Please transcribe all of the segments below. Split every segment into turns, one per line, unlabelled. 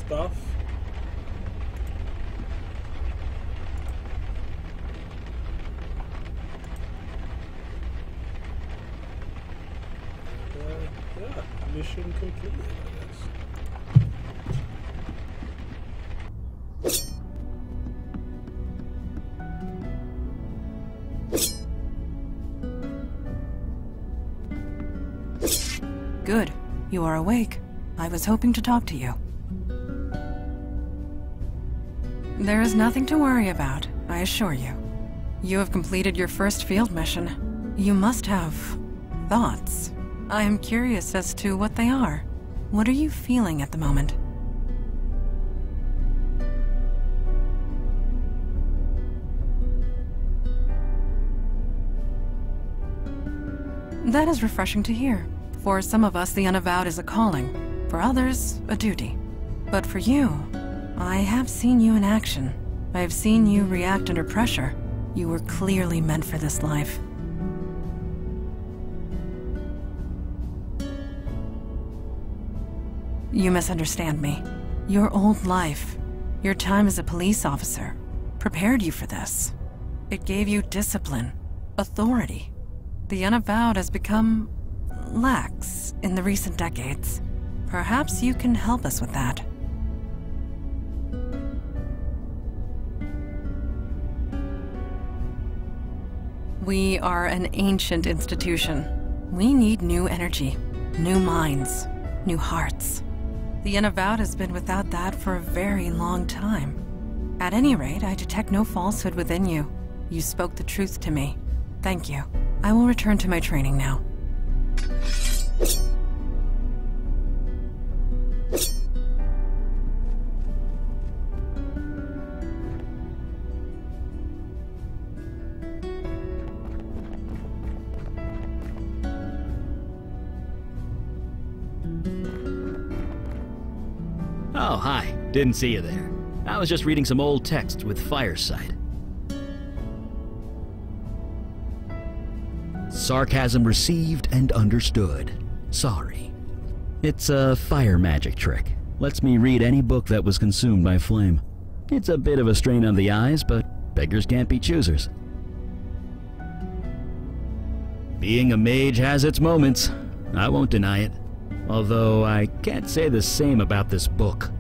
stuff. Yeah, mission completed, I guess.
Good. You are awake. I was hoping to talk to you. There is nothing to worry about, I assure you. You have completed your first field mission. You must have thoughts. I am curious as to what they are. What are you feeling at the moment? That is refreshing to hear. For some of us, the Unavowed is a calling. For others, a duty. But for you, I have seen you in action. I have seen you react under pressure. You were clearly meant for this life. You misunderstand me. Your old life, your time as a police officer, prepared you for this. It gave you discipline, authority. The Unavowed has become lax in the recent decades. Perhaps you can help us with that. We are an ancient institution. We need new energy, new minds, new hearts. The Unavowed has been without that for a very long time. At any rate, I detect no falsehood within you. You spoke the truth to me. Thank you. I will return to my training now.
Oh, hi. Didn't see you there. I was just reading some old texts with Firesight. Sarcasm received and understood. Sorry. It's a fire magic trick. Lets me read any book that was consumed by flame. It's a bit of a strain on the eyes, but beggars can't be choosers. Being a mage has its moments. I won't deny it. Although I can't say the same about this book.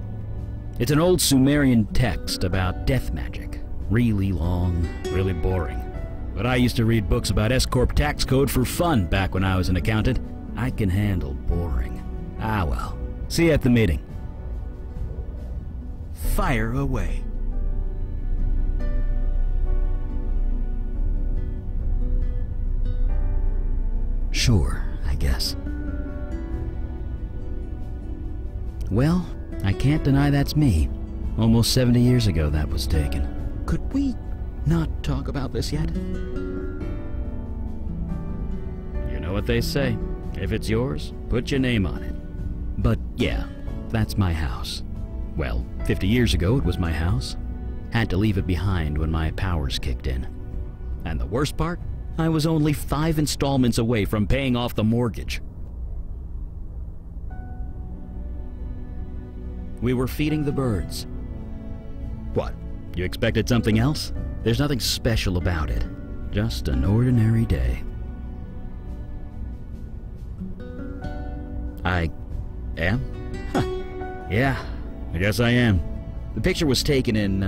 It's an old Sumerian text about death magic. Really long, really boring. But I used to read books about S-Corp tax code for fun back when I was an accountant. I can handle boring. Ah well. See you at the meeting. Fire away. Sure, I guess. Well, I can't deny that's me. Almost 70 years ago that was taken. Could we not talk about this yet? You know what they say. If it's yours, put your name on it. But yeah, that's my house. Well, 50 years ago it was my house. Had to leave it behind when my powers kicked in. And the worst part? I was only 5 installments away from paying off the mortgage. We were feeding the birds. What? You expected something else? There's nothing special about it. Just an ordinary day. I am? Huh. Yeah, I guess I am. The picture was taken in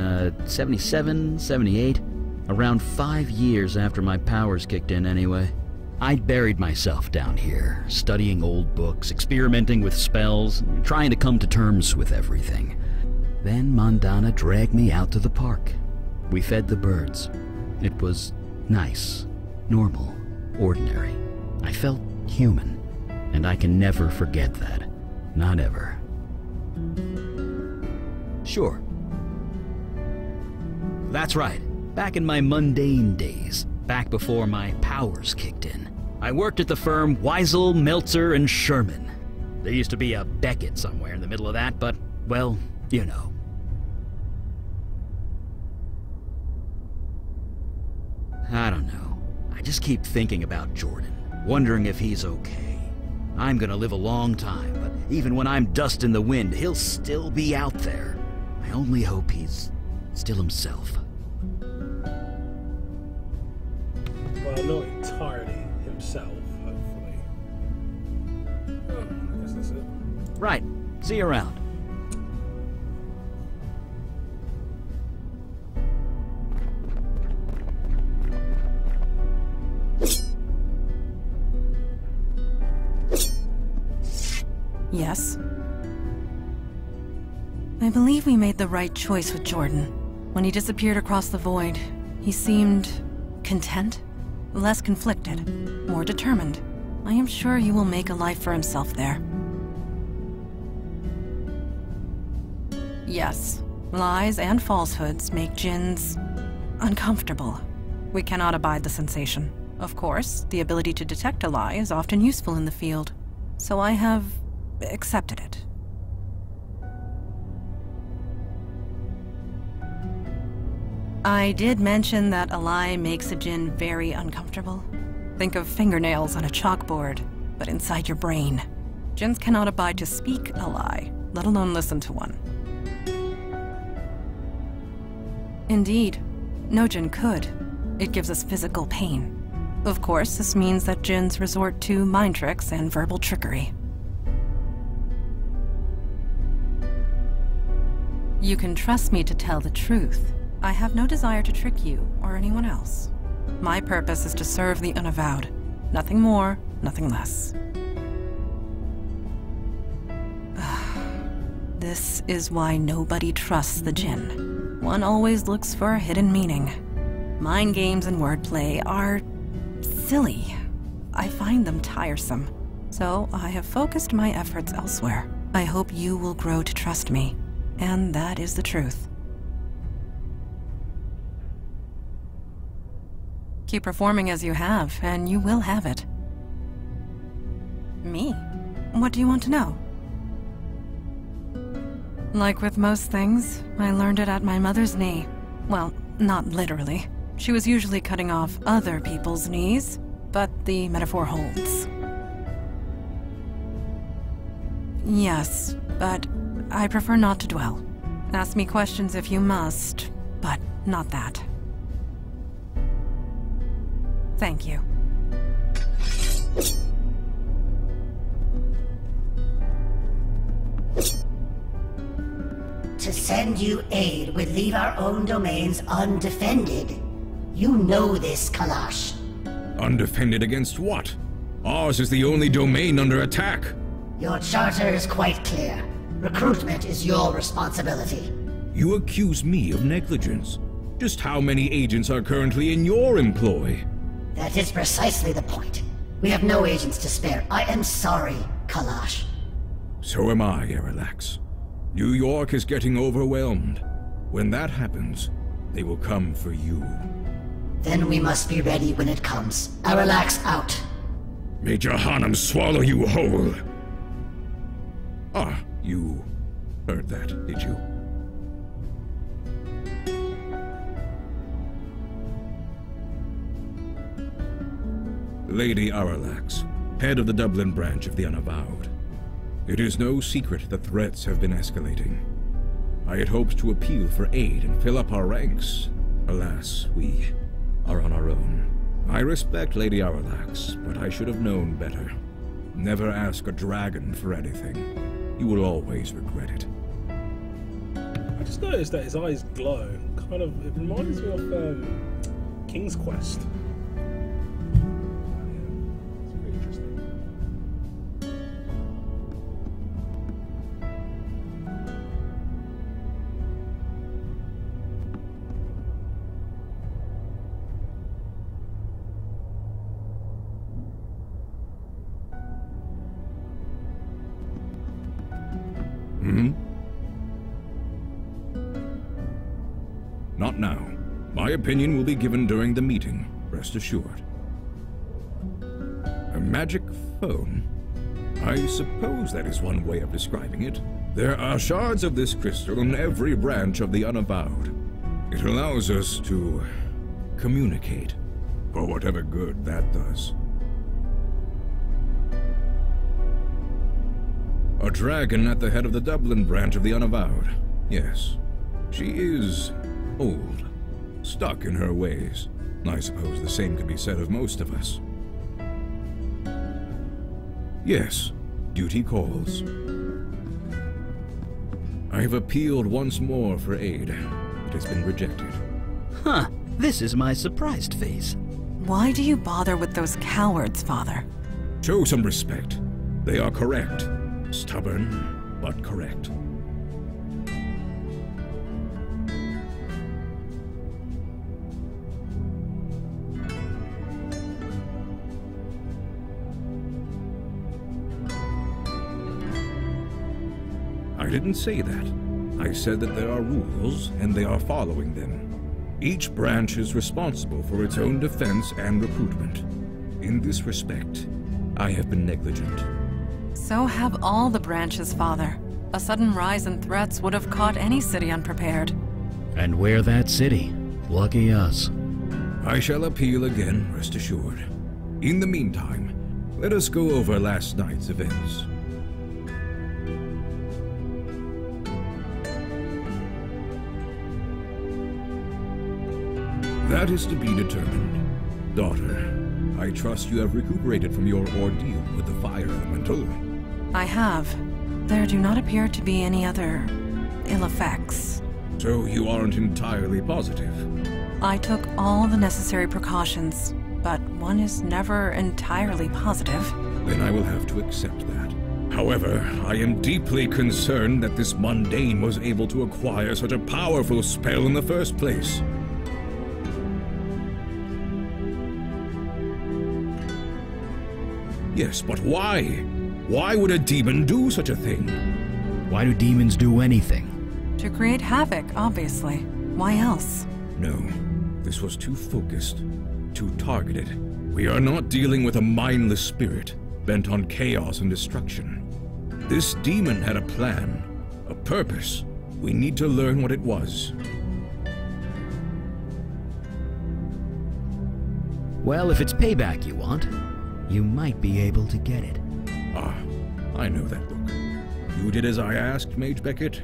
77, 78, around 5 years after my powers kicked in anyway. I'd buried myself down here, studying old books, experimenting with spells, trying to come to terms with everything. Then Mandana dragged me out to the park. We fed the birds. It was nice, normal, ordinary. I felt human, and I can never forget that. Not ever. Sure. That's right. Back in my mundane days, back before my powers kicked in, I worked at the firm Weisel, Meltzer, and Sherman. There used to be a Beckett somewhere in the middle of that, but, well, you know. I don't know. I just keep thinking about Jordan, wondering if he's okay. I'm gonna live a long time, but Even when I'm dust in the wind, he'll still be out there. I only hope he's still himself.
Well, not entirely himself, hopefully. Oh, I guess that's it.
Right. See you around.
Yes? I believe we made the right choice with Jordan. When he disappeared across the void, he seemed content, less conflicted, more determined. I am sure he will make a life for himself there. Yes, lies and falsehoods make djinns uncomfortable. We cannot abide the sensation. Of course, the ability to detect a lie is often useful in the field, so I have accepted it. I did mention that a lie makes a djinn very uncomfortable. Think of fingernails on a chalkboard, but inside your brain. Djinns cannot abide to speak a lie, let alone listen to one. Indeed, no djinn could. It gives us physical pain. Of course, this means that djinns resort to mind tricks and verbal trickery. You can trust me to tell the truth. I have no desire to trick you or anyone else. My purpose is to serve the Unavowed. Nothing more, nothing less. This is why nobody trusts the djinn. One always looks for a hidden meaning. Mind games and wordplay are silly. I find them tiresome. So I have focused my efforts elsewhere. I hope you will grow to trust me. And that is the truth. Keep performing as you have, and you will have it. Me? What do you want to know? Like with most things, I learned it at my mother's knee. Well, not literally. She was usually cutting off other people's knees, but the metaphor holds. Yes, but I prefer not to dwell. Ask me questions if you must, but not that. Thank you.
To send you aid would leave our own domains undefended. You know this, Kalash.
Undefended against what? Ours is the only domain under attack.
Your charter is quite clear. Recruitment is your responsibility.
You accuse me of negligence. Just how many agents are currently in your employ?
That is precisely the point. We have no agents to spare. I am sorry, Kalash.
So am I, Aralax. New York is getting overwhelmed. When that happens, they will come for you.
Then we must be ready when it comes. Aralax out.
May Jahannam swallow you whole. Ah, you heard that, did you? Lady Aralax, head of the Dublin branch of the Unavowed. It is no secret that threats have been escalating. I had hoped to appeal for aid and fill up our ranks. Alas, we are on our own. I respect Lady Aralax, but I should have known better. Never ask a dragon for anything. You will always regret it.
I just noticed that his eyes glow. Kind of, it reminds me of King's Quest.
Not now. My opinion will be given during the meeting, rest assured. A magic phone? I suppose that is one way of describing it. There are shards of this crystal in every branch of the Unavowed. It allows us to communicate, for whatever good that does. A dragon at the head of the Dublin branch of the Unavowed. Yes. She is old. Stuck in her ways. I suppose the same could be said of most of us. Yes, duty calls. I have appealed once more for aid. It has been rejected.
Huh, this is my surprised face.
Why do you bother with those cowards, Father?
Show some respect. They are correct. Stubborn, but correct. I didn't say that. I said that there are rules, and they are following them. Each branch is responsible for its own defense and recruitment. In this respect, I have been negligent.
So have all the branches, Father. A sudden rise in threats would have caught any city unprepared.
And we're that city. Lucky us.
I shall appeal again, rest assured. In the meantime, let us go over last night's events. That is to be determined. Daughter, I trust you have recuperated from your ordeal with the fire elemental.
I have. There do not appear to be any other ill effects.
So you aren't entirely positive?
I took all the necessary precautions, but one is never entirely positive.
Then I will have to accept that. However, I am deeply concerned that this mundane was able to acquire such a powerful spell in the first place. Yes, but why? Why would a demon do such a thing?
Why do demons do anything?
To create havoc, obviously. Why else?
No, this was too focused, too targeted. We are not dealing with a mindless spirit, bent on chaos and destruction. This demon had a plan, a purpose. We need to learn what it was.
Well, if it's payback you want, you might be able to get it.
Ah, I know that book. You did as I asked, Mage Beckett?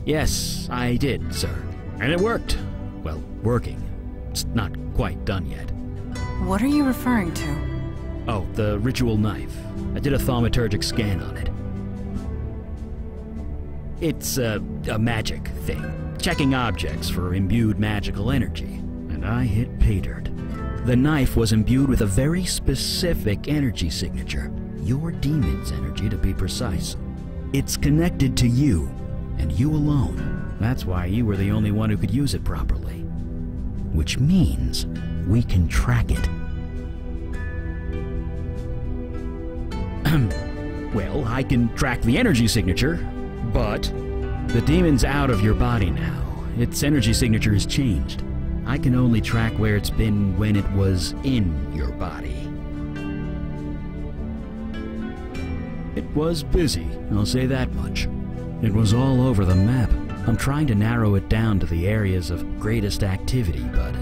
Yes, I did, sir. And it worked. Well, working. It's not quite done yet.
What are you referring to?
Oh, the ritual knife. I did a thaumaturgic scan on it. It's a magic thing, checking objects for imbued magical energy, and I hit pay dirt. The knife was imbued with a very specific energy signature, your demon's energy to be precise. It's connected to you, and you alone. That's why you were the only one who could use it properly. Which means we can track it. Well, I can track the energy signature, but the demon's out of your body now. Its energy signature has changed. I can only track where it's been when it was in your body. It was busy, I'll say that much. It was all over the map. I'm trying to narrow it down to the areas of greatest activity, but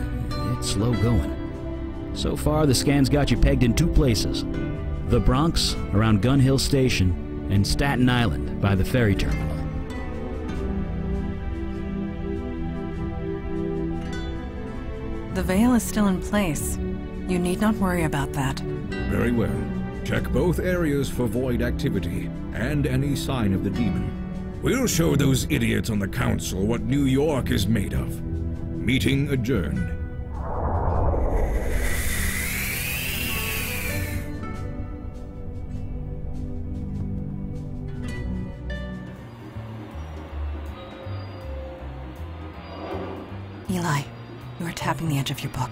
it's slow going. So far, the scan's got you pegged in 2 places. The Bronx, around Gun Hill Station, and Staten Island, by the ferry terminal.
The veil is still in place. You need not worry about that.
Very well. Check both areas for void activity and any sign of the demon. We'll show those idiots on the council what New York is made of. Meeting adjourned.
Eli, you are tapping the edge of your book.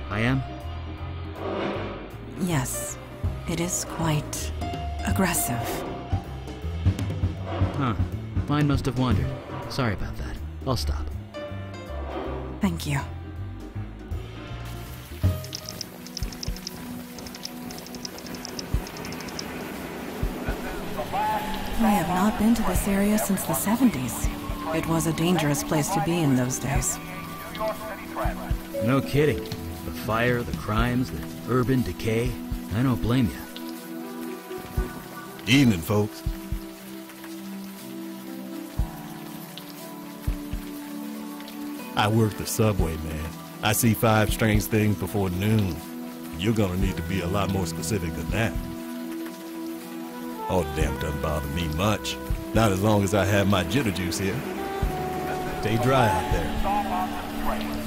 I am?
Yes, it is quite aggressive.
Huh. Mine must have wandered. Sorry about that. I'll stop.
Thank you. I have not been to this area since the 70s. It was a dangerous place to be in those days.
No kidding. The fire, the crimes, the urban decay. I don't blame you.
Evening, folks. I work the subway, man. I see 5 strange things before noon. You're gonna need to be a lot more specific than that. Oh, damn, doesn't bother me much. Not as long as I have my jitter juice here. Stay dry out there.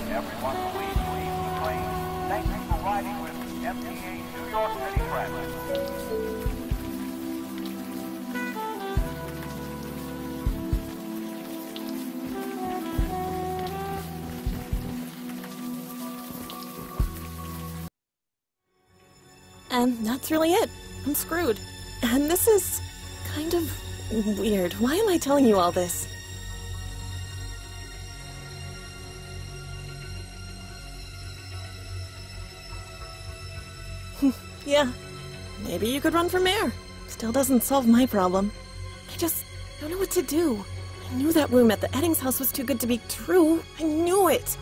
Everyone, please leave the train. Thank you for riding with MTA New York City Transit.
And that's really it. I'm screwed. And this is kind of weird. Why am I telling you all this? Yeah, maybe you could run for mayor. Still doesn't solve my problem. I just don't know what to do. I knew that room at the Eddings house was too good to be true. I knew it.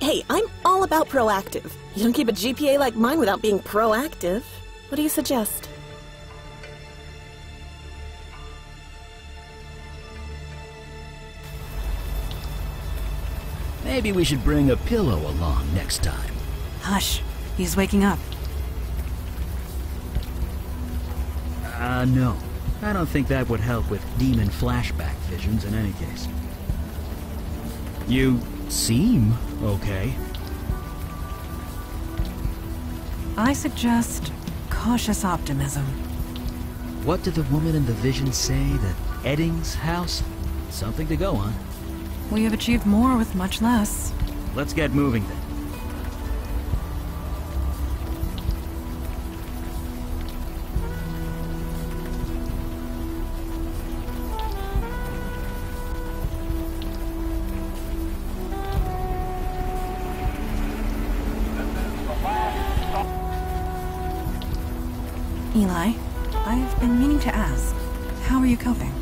Hey, I'm all about proactive. You don't keep a GPA like mine without being proactive. What do you suggest?
Maybe we should bring a pillow along next time.
Hush. He's waking up.
No. I don't think that would help with demon flashback visions in any case. You seem okay.
I suggest cautious optimism.
What did the woman in the vision say? The Eddings house? Something to go on.
We have achieved more with much less.
Let's get moving then.
Eli, I've been meaning to ask, how are you coping?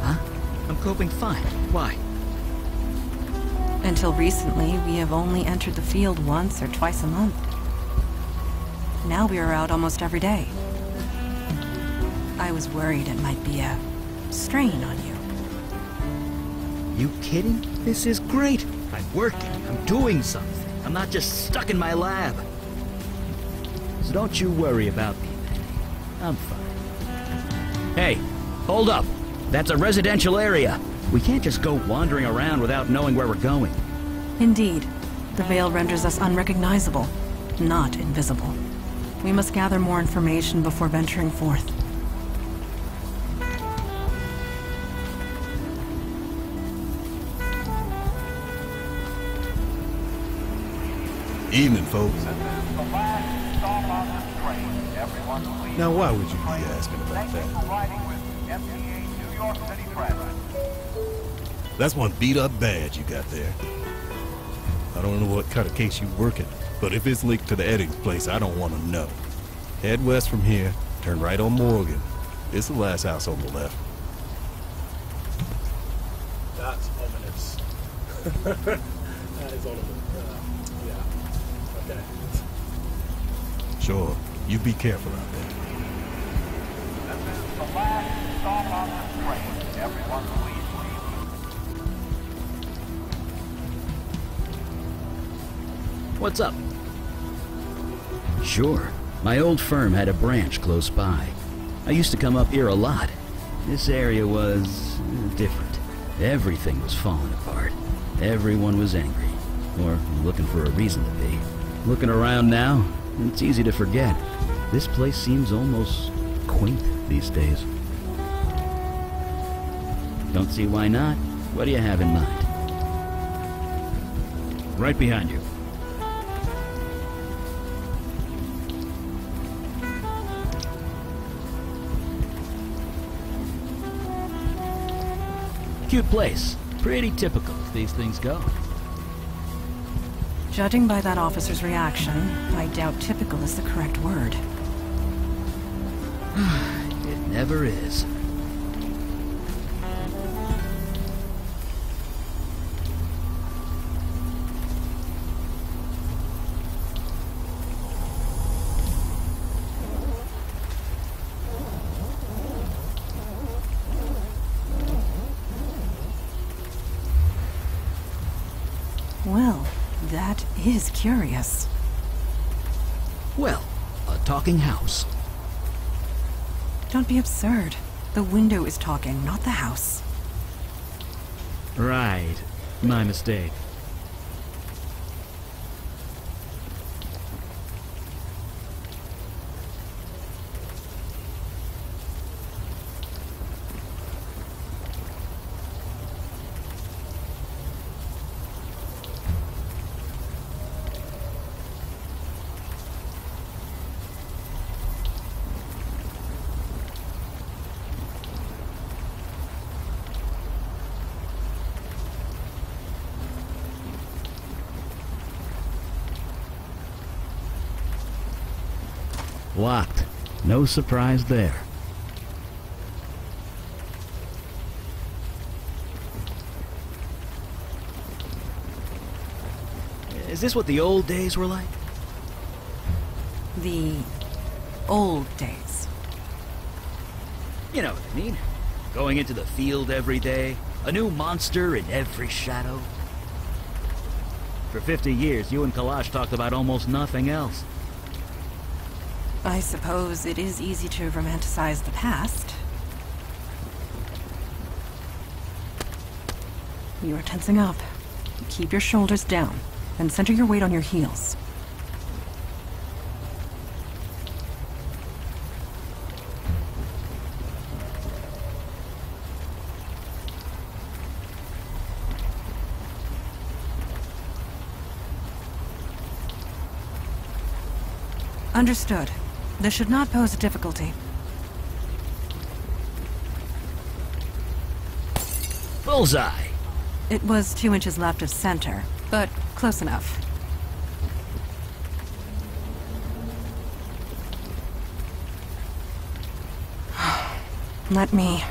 Huh? I'm coping fine. Why?
Until recently, we have only entered the field once or twice a month. Now we are out almost every day. I was worried it might be a strain on you.
You kidding? This is great. I'm working. I'm doing something. I'm not just stuck in my lab. So don't you worry about me, Manny. I'm fine. Hey, hold up. That's a residential area. We can't just go wandering around without knowing where we're going.
Indeed. The veil renders us unrecognizable, not invisible. We must gather more information before venturing forth.
Evening, folks.
This is the last stop on this train. Everyone, please.
Now, why would you be asking about
Thank you
that?
for riding with MTA New York City Transit.
That's one beat-up badge you got there. I don't know what kind of case you working, but if it's linked to the Eddings place, I don't want to know. Head west from here, turn right on Morgan. It's the last house on the left.
That's ominous. That is ominous. Yeah. Okay.
Sure, you be careful out there.
This is the last stop on this train. Everyone, please leave.
What's up? Sure. My old firm had a branch close by. I used to come up here a lot. This area was different. Everything was falling apart. Everyone was angry. Or looking for a reason to be. Looking around now, it's easy to forget. This place seems almost quaint these days. Don't see why not. What do you have in mind? Right behind you. Cute place. Pretty typical as these things go.
Judging by that officer's reaction, I doubt typical is the correct word.
It never is.
is curious.
Well, a talking house.
Don't be absurd. The window is talking, not the house.
Right. My mistake. Locked. No surprise there. Is this what the old days were like?
The old days.
You know what I mean. Going into the field every day, a new monster in every shadow. For 50 years, you and Kalash talked about almost nothing else.
I suppose it is easy to romanticize the past. You are tensing up. Keep your shoulders down, and center your weight on your heels. Understood. This should not pose a difficulty.
Bullseye!
It was 2 inches left of center, but close enough. Let me...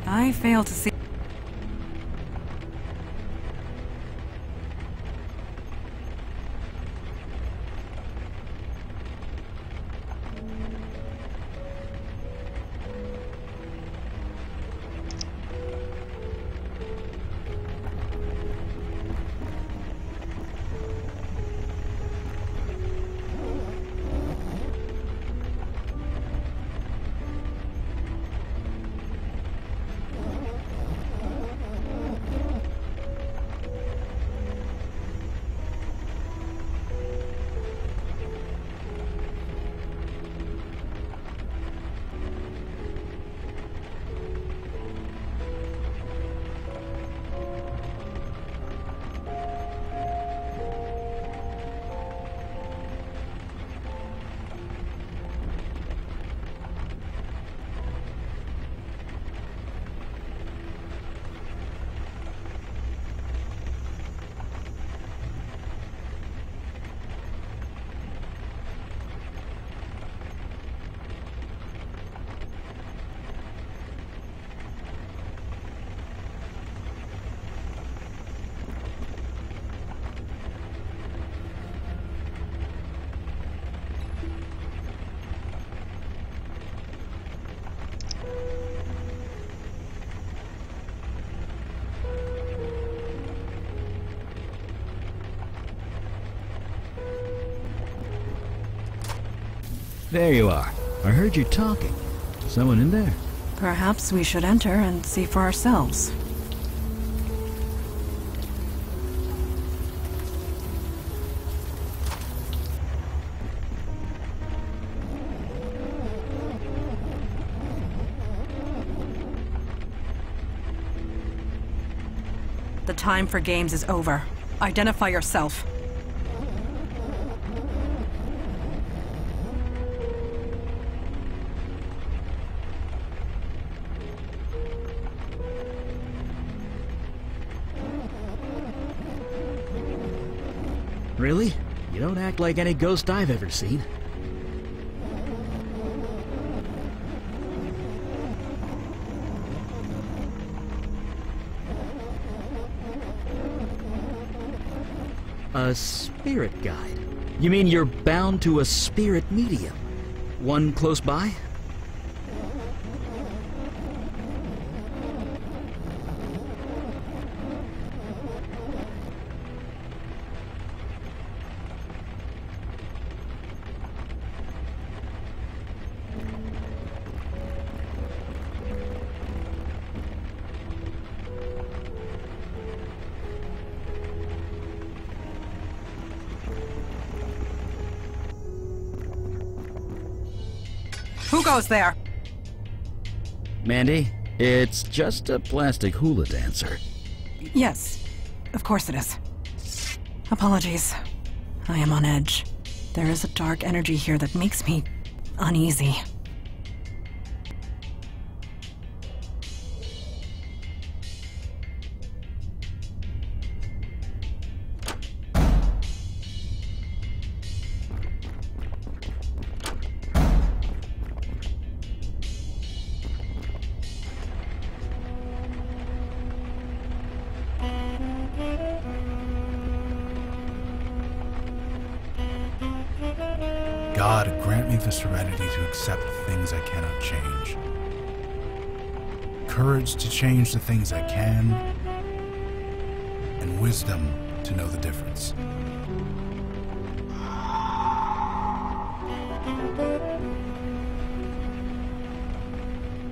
I fail to see...
There you are. I heard you talking. Someone in there?
Perhaps we should enter and see for ourselves. The time for games is over. Identify yourself.
Really? You don't act like any ghost I've ever seen. A spirit guide? You mean you're bound to a spirit medium? One close by?
Who goes there?
Mandy, it's just a plastic hula dancer.
Yes, of course it is. Apologies. I am on edge. There is a dark energy here that makes me uneasy.
God, grant me the serenity to accept the things I cannot change. Courage to change the things I can, and wisdom to know the difference.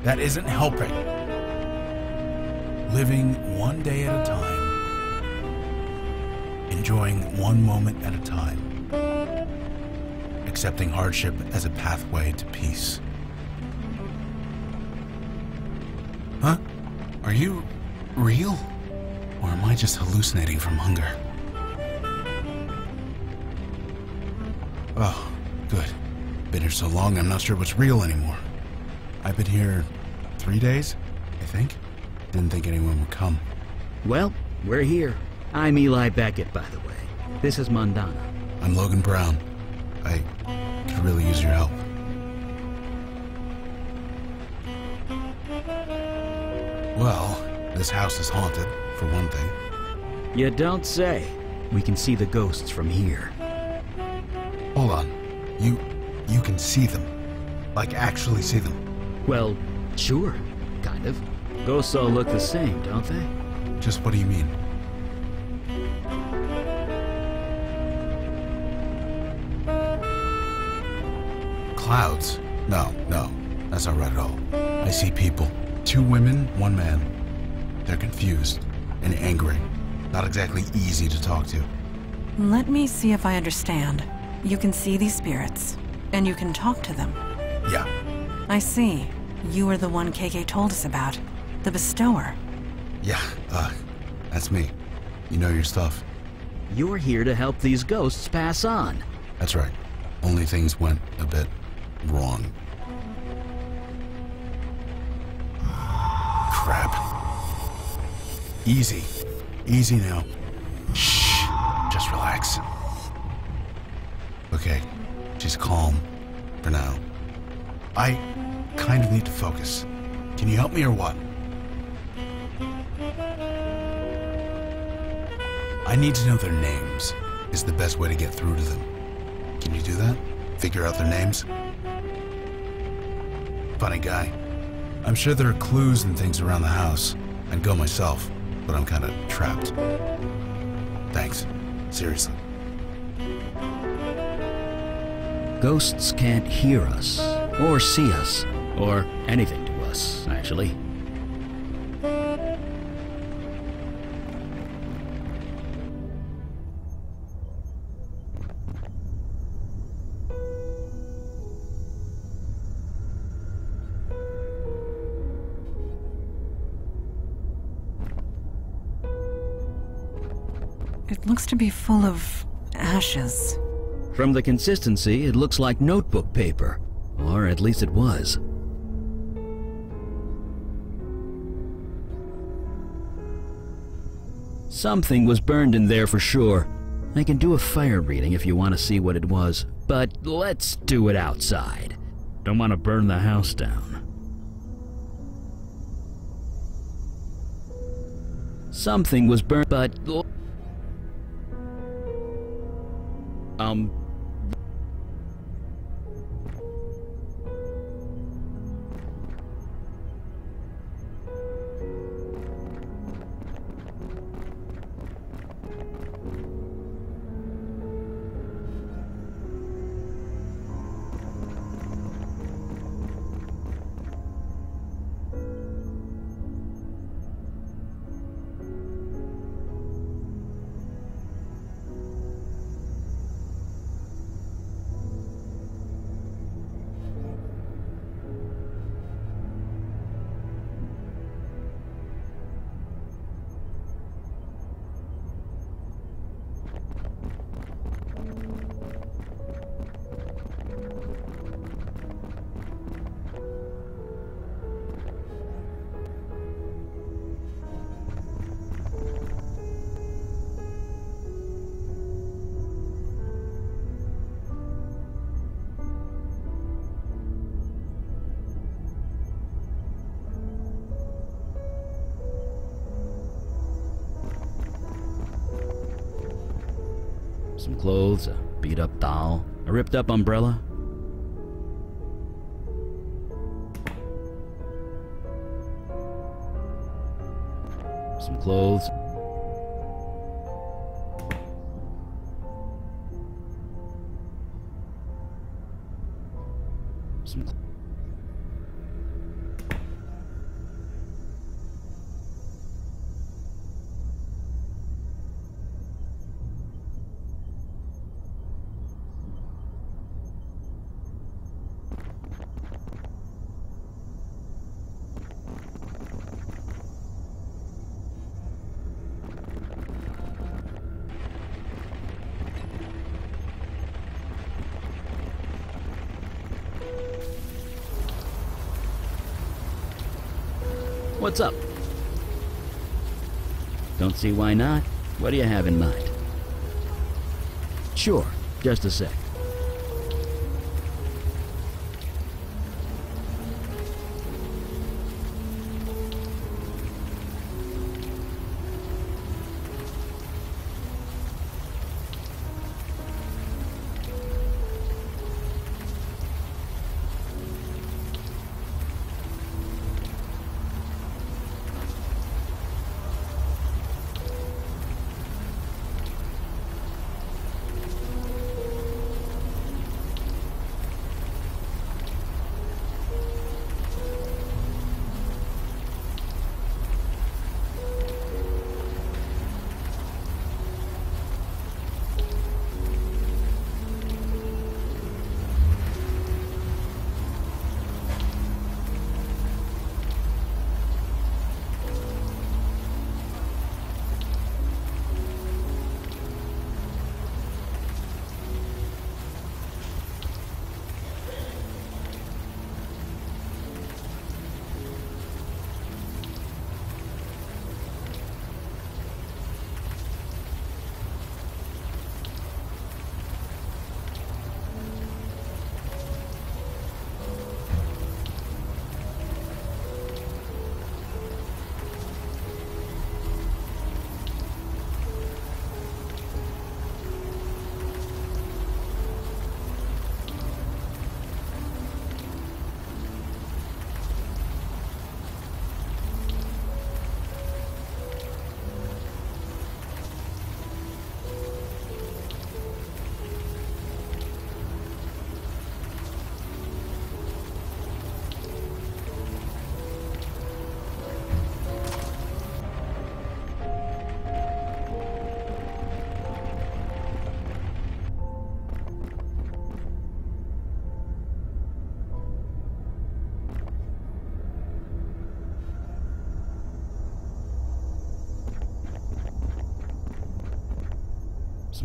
That isn't helping. Living one day at a time. Enjoying one moment at a time. Accepting hardship as a pathway to peace. Huh? Are you real? Or am I just hallucinating from hunger? Oh, good. Been here so long, I'm not sure what's real anymore. I've been here 3 days, I think. Didn't think anyone would come.
Well, we're here. I'm Eli Beckett, by the way. This is Mondana.
I'm Logan Brown. I could really use your help. Well, this house is haunted, for one thing.
You don't say. We can see the ghosts from here.
Hold on. You can see them. Like, actually see them.
Well, sure. Kind of. Ghosts all look the same, don't they?
Just what do you mean? Clouds? No, that's not right at all. I see people. 2 women, 1 man. They're confused and angry. Not exactly easy to talk to.
Let me see if I understand. You can see these spirits, and you can talk to them.
Yeah.
I see. You were the one KK told us about. The bestower.
Yeah, that's me. You know your stuff.
You're here to help these ghosts pass on.
That's right. Only things went a bit wrong. Crap. Easy. Easy now. Shh. Just relax. Okay. She's calm. For now. I kind of need to focus. Can you help me or what? I need to know their names. Is the best way to get through to them. Can you do that? Figure out their names? Funny guy. I'm sure there are clues and things around the house. I'd go myself, but I'm kind of trapped. Thanks. Seriously.
Ghosts can't hear us, or see us, or anything to us, actually.
It looks to be full of ashes.
From the consistency, it looks like notebook paper. Or at least it was. Something was burned in there for sure. I can do a fire reading if you want to see what it was, but let's do it outside. Don't want to burn the house down. Something was burned, but... Some clothes, a beat-up doll, a ripped-up umbrella. Some clothes. Some What's up? Don't see why not. What do you have in mind? Sure, just a sec.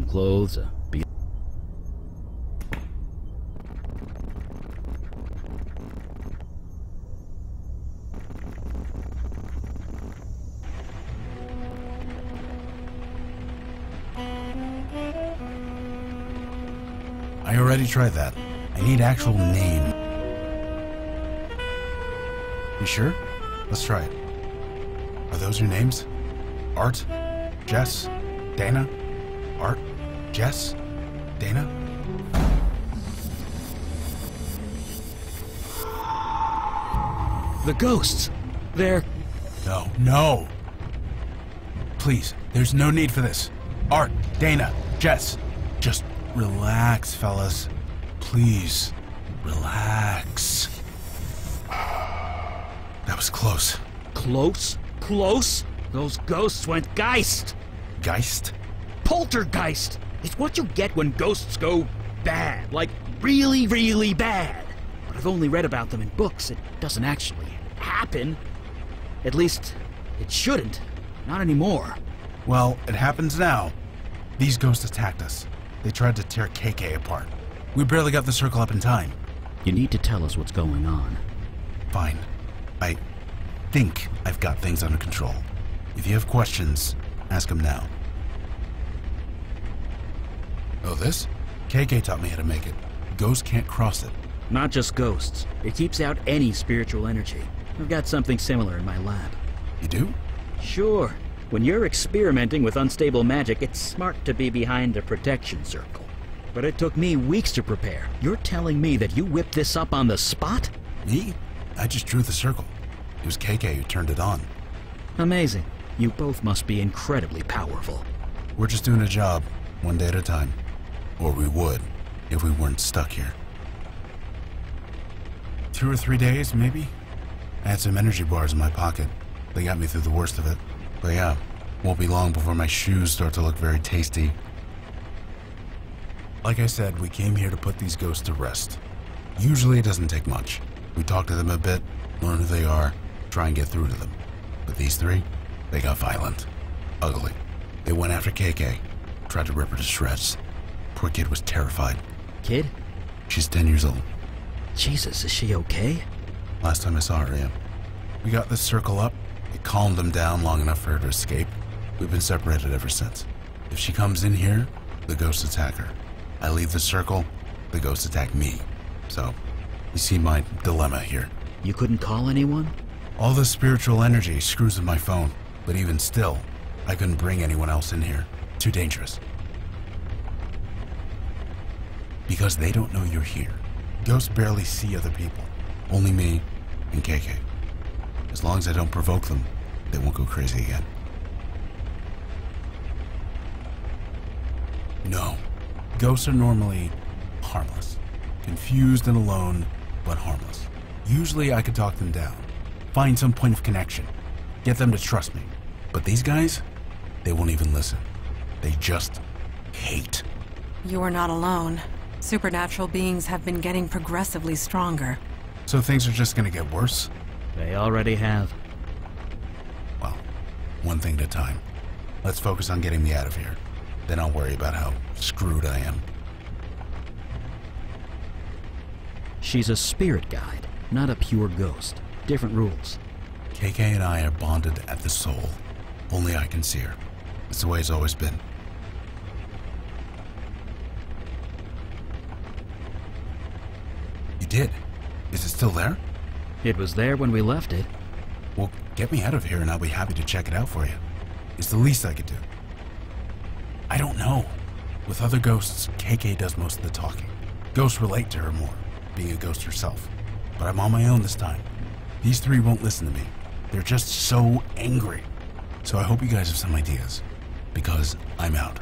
some clothes, be
I already tried that. I need actual name. You sure? Let's try it. Are those your names? Art? Jess? Dana? Art? Jess? Dana?
The ghosts! They're...
No, no! Please, there's no need for this. Art, Dana, Jess, just relax, fellas. Please, relax. That was close.
Close? Close? Those ghosts went Geist!
Geist?
Poltergeist! It's what you get when ghosts go bad. Like, really, really bad. But I've only read about them in books. It doesn't actually happen. At least, it shouldn't. Not anymore.
Well, it happens now. These ghosts attacked us. They tried to tear KK apart. We barely got the circle up in time.
You need to tell us what's going on.
Fine. I think I've got things under control. If you have questions, ask them now. Oh, this? KK taught me how to make it. Ghosts can't cross it.
Not just ghosts. It keeps out any spiritual energy. I've got something similar in my lab.
You do?
Sure. When you're experimenting with unstable magic, it's smart to be behind the protection circle. But it took me weeks to prepare. You're telling me that you whipped this up on the spot?
Me? I just drew the circle. It was KK who turned it on.
Amazing. You both must be incredibly powerful.
We're just doing a job, one day at a time. Or we would, if we weren't stuck here. 2 or 3 days, maybe? I had some energy bars in my pocket. They got me through the worst of it. But yeah, won't be long before my shoes start to look very tasty. Like I said, we came here to put these ghosts to rest. Usually it doesn't take much. We talk to them a bit, learn who they are, try and get through to them. But these three, they got violent. Ugly. They went after KK, tried to rip her to shreds. Poor kid was terrified.
Kid?
She's 10 years old.
Jesus, is she okay?
Last time I saw her, yeah. We got this circle up. It calmed them down long enough for her to escape. We've been separated ever since. If she comes in here, the ghosts attack her. I leave the circle, the ghosts attack me. So, you see my dilemma here.
You couldn't call anyone?
All the spiritual energy screws with my phone, but even still, I couldn't bring anyone else in here. Too dangerous. Because they don't know you're here. Ghosts barely see other people. Only me and KK. As long as I don't provoke them, they won't go crazy again. No. Ghosts are normally harmless. Confused and alone, but harmless. Usually I could talk them down. Find some point of connection. Get them to trust me. But these guys, they won't even listen. They just hate.
You are not alone. Supernatural beings have been getting progressively stronger.
So things are just gonna get worse?
They already have.
Well, one thing at a time. Let's focus on getting me out of here. Then I'll worry about how screwed I am.
She's a spirit guide, not a pure ghost. Different rules.
KK and I are bonded at the soul. Only I can see her. It's the way it's always been. You did? Is it still there?
It was there when we left it.
Well, get me out of here and I'll be happy to check it out for you. It's the least I could do. I don't know. With other ghosts, KK does most of the talking. Ghosts relate to her more, being a ghost herself. But I'm on my own this time. These three won't listen to me. They're just so angry. So I hope you guys have some ideas. Because I'm out.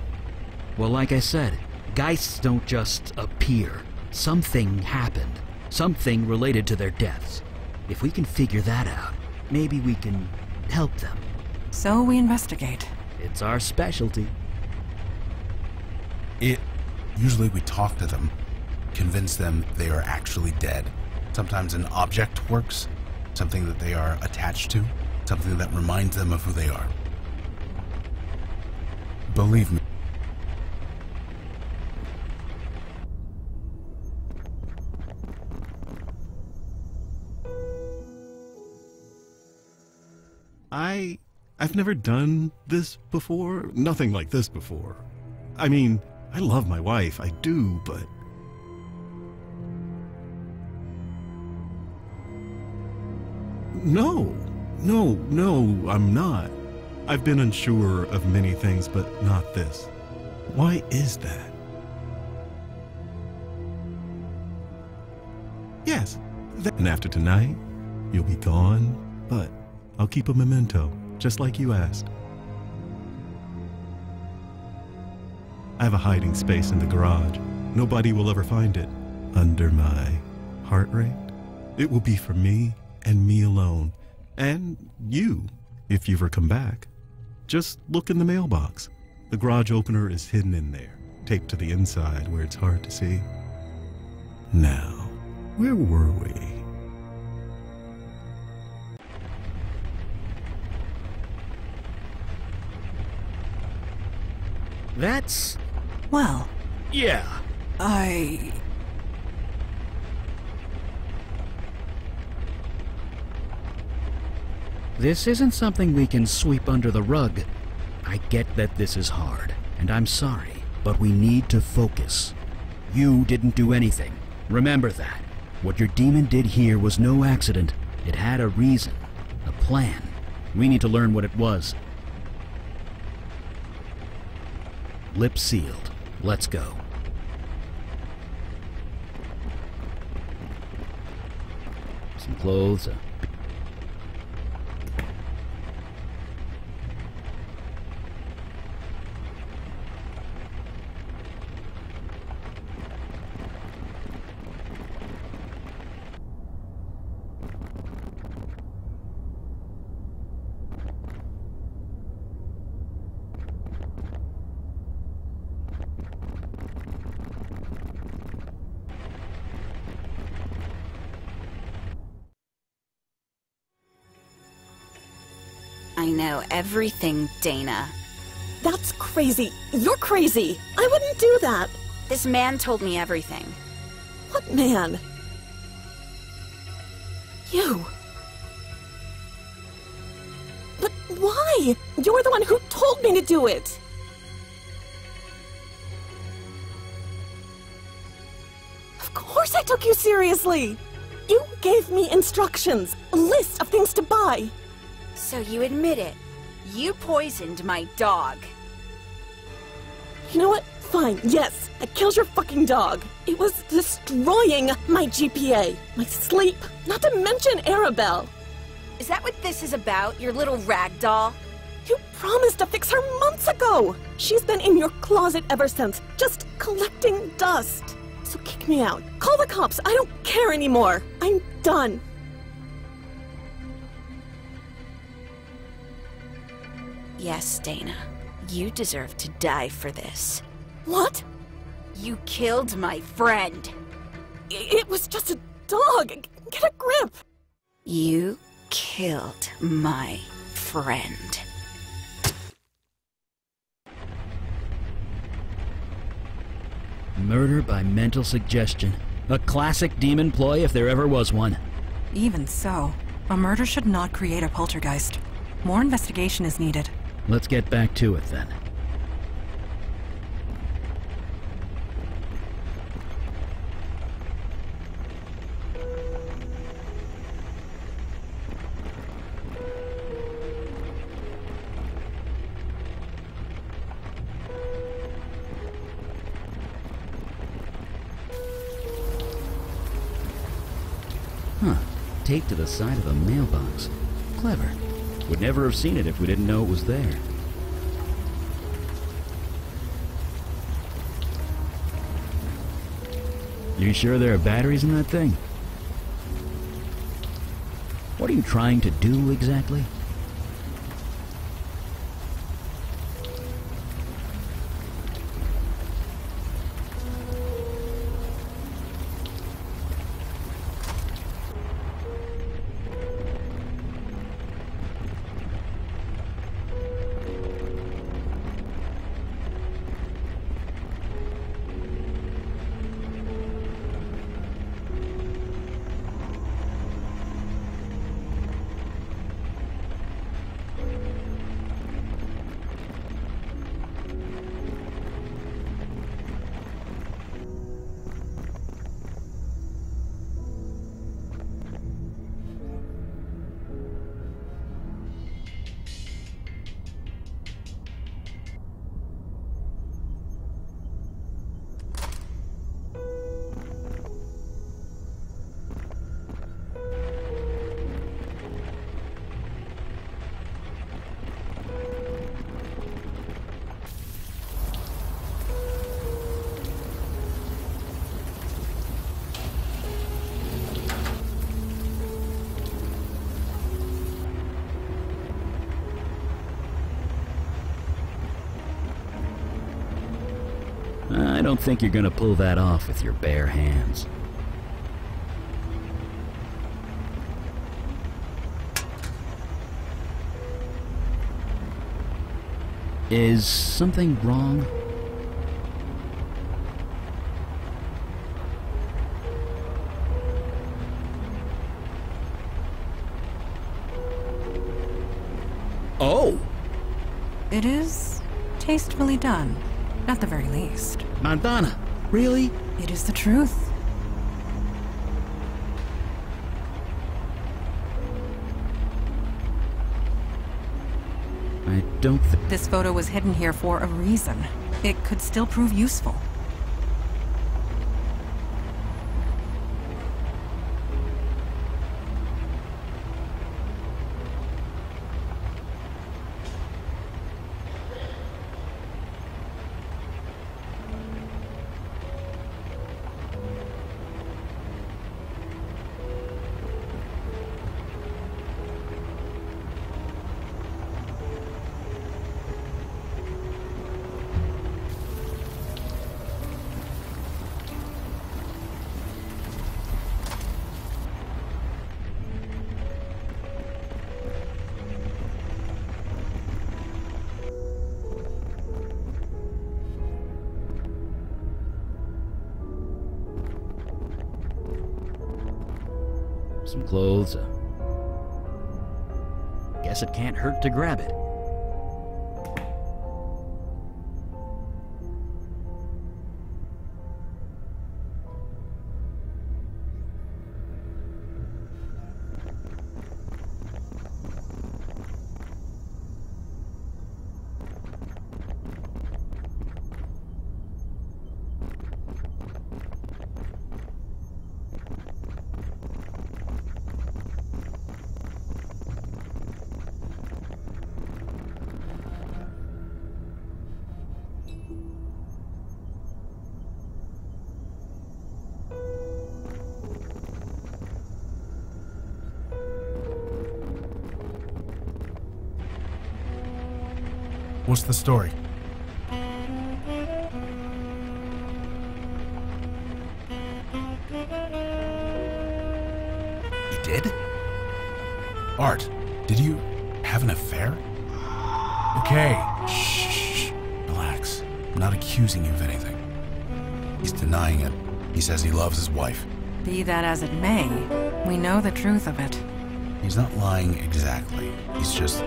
Well, like I said, geists don't just appear. Something happened. Something related to their deaths. If we can figure that out, maybe we can help them.
So we investigate.
It's our specialty.
Usually we talk to them, convince them they are actually dead. Sometimes an object works, something that they are attached to, something that reminds them of who they are. Believe me,
I've never done this before. Nothing like this before. I mean, I love my wife, I do, but... No, I'm not. I've been unsure of many things, but not this. Why is that? Yes, and after tonight, you'll be gone, but I'll keep a memento, just like you asked. I have a hiding space in the garage. Nobody will ever find it. Under my heart rate. It will be for me and me alone. And you, if you ever come back. Just look in the mailbox. The garage opener is hidden in there, taped to the inside where it's hard to see. Now, where were we?
That's...
Well,
yeah. This isn't something we can sweep under the rug. I get that this is hard, and I'm sorry, but we need to focus. You didn't do anything. Remember that. What your demon did here was no accident. It had a reason, a plan. We need to learn what it was. Lips sealed. Let's go. Some clothes,
I know everything, Dana.
That's crazy. You're crazy. I wouldn't do that.
This man told me everything.
What man? You. But why? You're the one who told me to do it. Of course I took you seriously. You gave me instructions, a list of things to buy.
So you admit it. You poisoned my dog.
You know what? Fine, yes. I killed your fucking dog. It was destroying my GPA, my sleep, not to mention Arabelle.
Is that what this is about, your little rag doll?
You promised to fix her months ago. She's been in your closet ever since, just collecting dust. So kick me out. Call the cops. I don't care anymore. I'm done.
Yes, Dana. You deserve to die for this.
What?
You killed my friend.
It was just a dog. Get a grip.
You killed my friend.
Murder by mental suggestion. A classic demon ploy if there ever was one.
even so, a murder should not create a poltergeist. More investigation is needed.
Let's get back to it then. Huh. Taped to the side of the mailbox. Clever. Would never have seen it if we didn't know it was there. You sure there are batteries in that thing? What are you trying to do exactly? I don't think you're gonna pull that off with your bare hands. Is something wrong? Oh!
It is tastefully done, at the very least.
Montana, really?
It is the truth.
I don't think...
This photo was hidden here for a reason. It could still prove useful.
Some clothes. Guess it can't hurt to grab it.
What's the story? You did? Art, did you have an affair? Okay, shh, relax. I'm not accusing you of anything. He's denying it. He says he loves his wife.
Be that as it may, we know the truth of it.
He's not lying exactly. He's just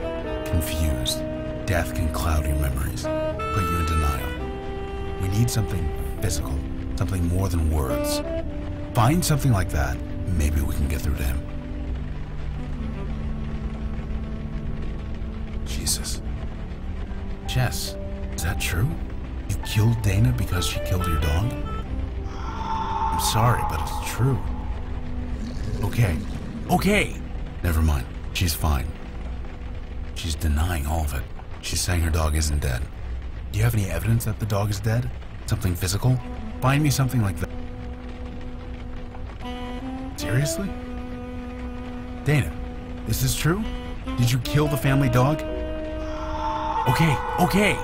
confused. Death can cloud your memories, put you in denial. We need something physical, something more than words. Find something like that, maybe we can get through to him. Jesus. Jess, is that true? You killed Dana because she killed your dog? I'm sorry, but it's true. Okay. Never mind. She's fine. She's denying all of it. She's saying her dog isn't dead. Do you have any evidence that the dog is dead? Something physical? Find me something like that. Seriously? Dana, this is true? Did you kill the family dog? Okay.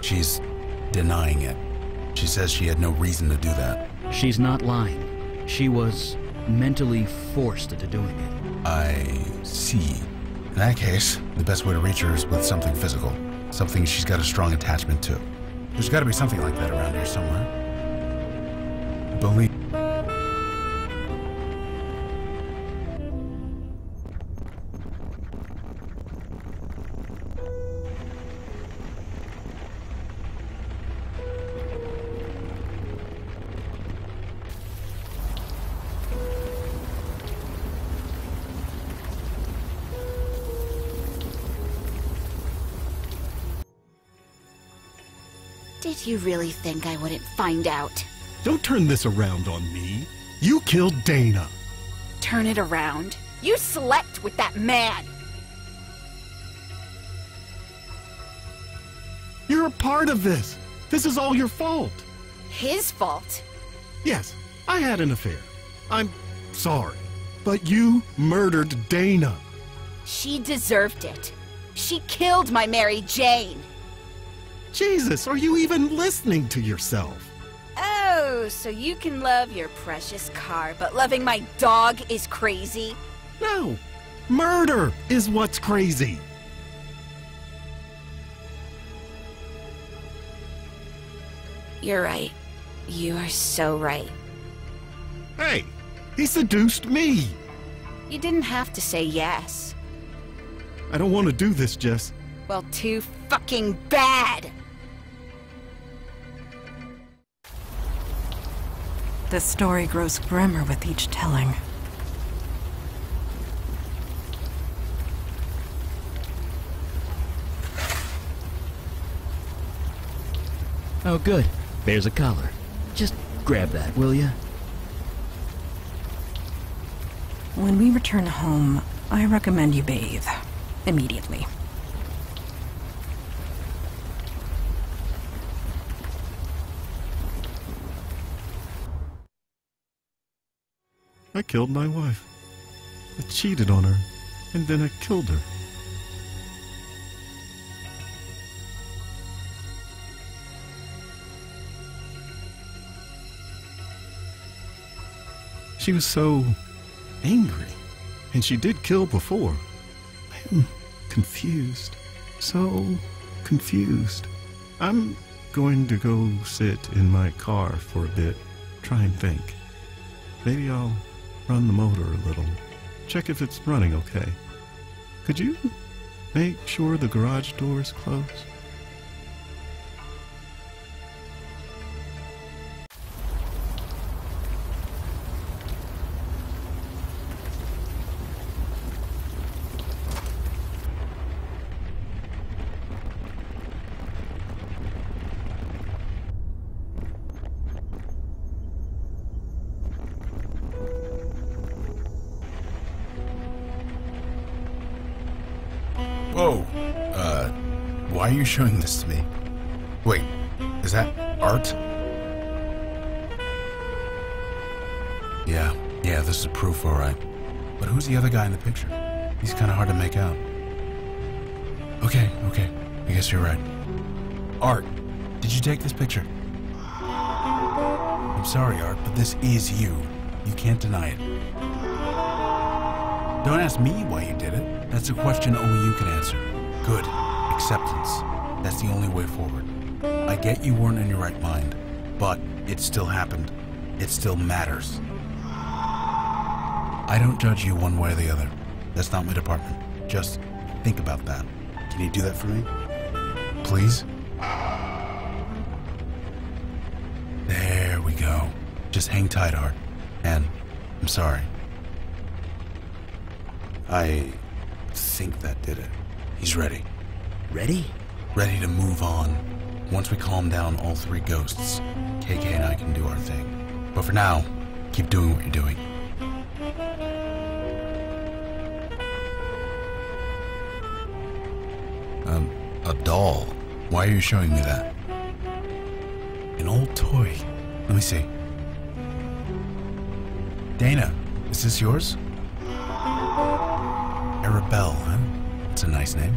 She's denying it. She says she had no reason to do that.
She's not lying. She was mentally forced into doing it.
I see. In that case, the best way to reach her is with something physical. Something she's got a strong attachment to. There's got to be something like that around here somewhere. Believe.
Did you really think I wouldn't find out?
Don't turn this around on me. You killed Dana.
Turn it around. You slept with that man.
You're a part of this. This is all your fault.
His fault.
Yes, I had an affair. I'm sorry. But you murdered Dana.
She deserved it. She killed my Mary Jane.
Jesus, are you even listening to yourself?
Oh, so you can love your precious car, but loving my dog is crazy?
No. Murder is what's crazy.
You're right. You are so right.
Hey, he seduced me.
You didn't have to say yes.
I don't want to do this, Jess.
Well, too fucking bad!
This story grows grimmer with each telling.
Oh, good. There's a collar. Just grab that, will ya?
When we return home, I recommend you bathe. Immediately.
I killed my wife. I cheated on her, and then I killed her. She was so angry, and she did kill before. I'm confused, so confused. I'm going to go sit in my car for a bit, try and think. Maybe I'll run the motor a little, check if it's running okay. Could you make sure the garage door's closed?
Whoa. Why are you showing this to me? Wait, is that art? Yeah, this is proof, alright. But who's the other guy in the picture? He's kinda hard to make out. Okay, I guess you're right. Art, did you take this picture? I'm sorry, Art, but this is you. You can't deny it. Don't ask me why you did it. That's a question only you can answer. Good. Acceptance. That's the only way forward. I get you weren't in your right mind, but it still happened. It still matters. I don't judge you one way or the other. That's not my department. Just think about that. Can you do that for me? Please? There we go. Just hang tight, Art. And I'm sorry. I think that did it. He's ready.
Ready?
Ready to move on. Once we calm down all three ghosts, KK and I can do our thing. But for now, keep doing what you're doing. A doll. Why are you showing me that? An old toy. Let me see. Dana, is this yours? Arabelle, huh? That's a nice name.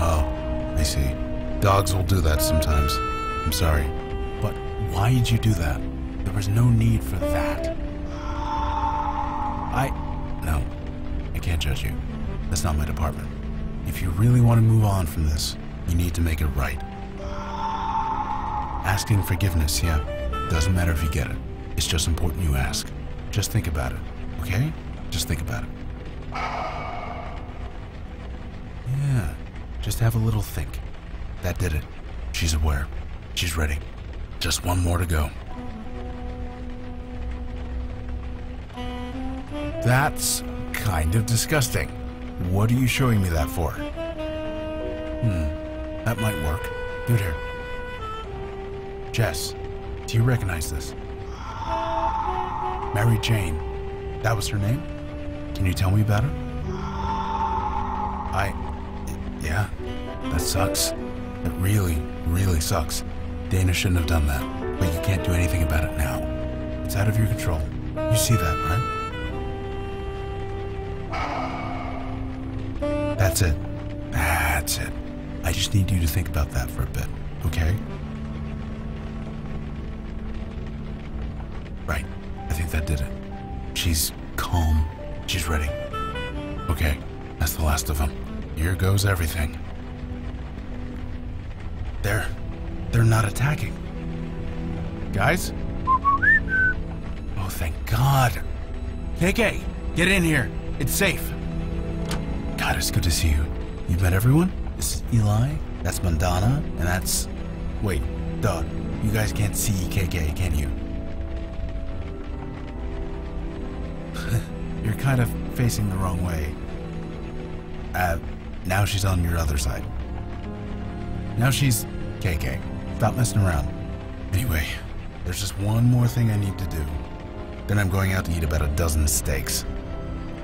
Oh, I see. Dogs will do that sometimes. I'm sorry. But why did you do that? There was no need for that. No. I can't judge you. That's not my department. If you really want to move on from this, you need to make it right. Asking forgiveness, yeah. Doesn't matter if you get it. It's just important you ask. Just think about it, okay? Just think about it. Yeah, just have a little think. That did it. She's aware. She's ready. Just one more to go. That's kind of disgusting. What are you showing me that for? That might work. Dude, here. Jess, do you recognize this? Mary Jane. That was her name? Can you tell me about her? Yeah, that sucks. It really, really sucks. Dana shouldn't have done that, but you can't do anything about it now. It's out of your control. You see that, right? That's it. That's it. I I just need you to think about that for a bit, okay? Right. I think that did it. She's calm. She's ready. Okay, that's the last of them. Here goes everything. They're not attacking. Guys? Oh, thank God. KK, get in here. It's safe. God, it's good to see you. You've met everyone? This is Eli, that's Mandana, and that's... Wait, duh. You guys can't see KK, can you? You're kind of facing the wrong way. Now she's on your other side. Now she's KK. Stop messing around. Anyway, there's just one more thing I need to do. Then I'm going out to eat about a dozen steaks.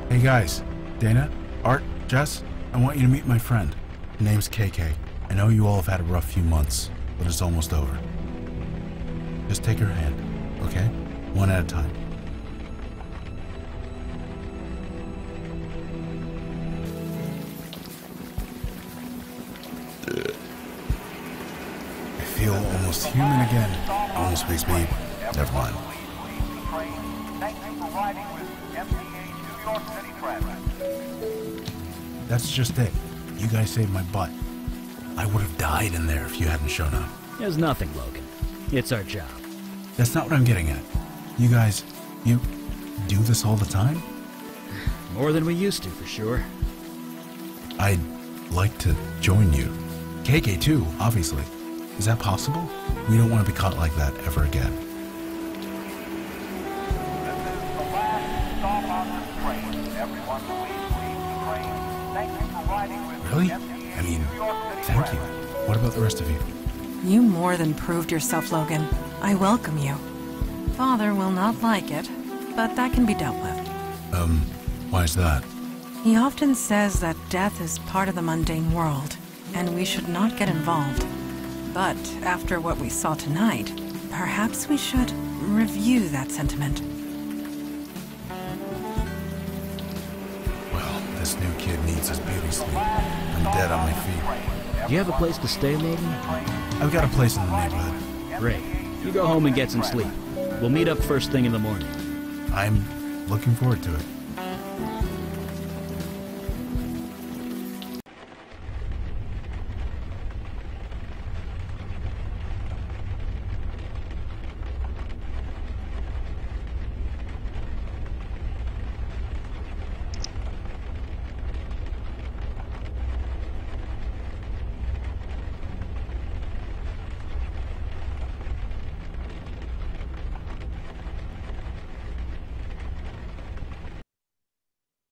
Hey guys, Dana, Art, Jess, I want you to meet my friend. Her name's KK. I know you all have had a rough few months, but it's almost over. Just take her hand, okay? One at a time. I feel almost human again. Almost makes me... Never mind.
Thank you for riding with MTA New York City Transit.
That's just it. You guys saved my butt. I would have died in there if you hadn't shown up.
There's nothing, Logan. It's our job.
That's not what I'm getting at. You guys, you do this all the time?
More than we used to, for sure.
I'd like to join you. KK too, obviously. Is that possible? We don't want to be caught like that ever again.
This is the last stop on this train. Everyone please leave the train. Thank you for riding with
Really?
MTA
I mean,
New York City
thank you.
Transit.
What about the rest of you?
You more than proved yourself, Logan. I welcome you. Father will not like it, but that can be dealt with.
Why is that?
He often says that death is part of the mundane world, and we should not get involved. But after what we saw tonight, perhaps we should review that sentiment.
Well, this new kid needs his beauty sleep. I'm dead on my feet.
Do you have a place to stay, Logan?
I've got a place in the neighborhood.
Great. You go home and get some sleep. We'll meet up first thing in the morning.
I'm looking forward to it.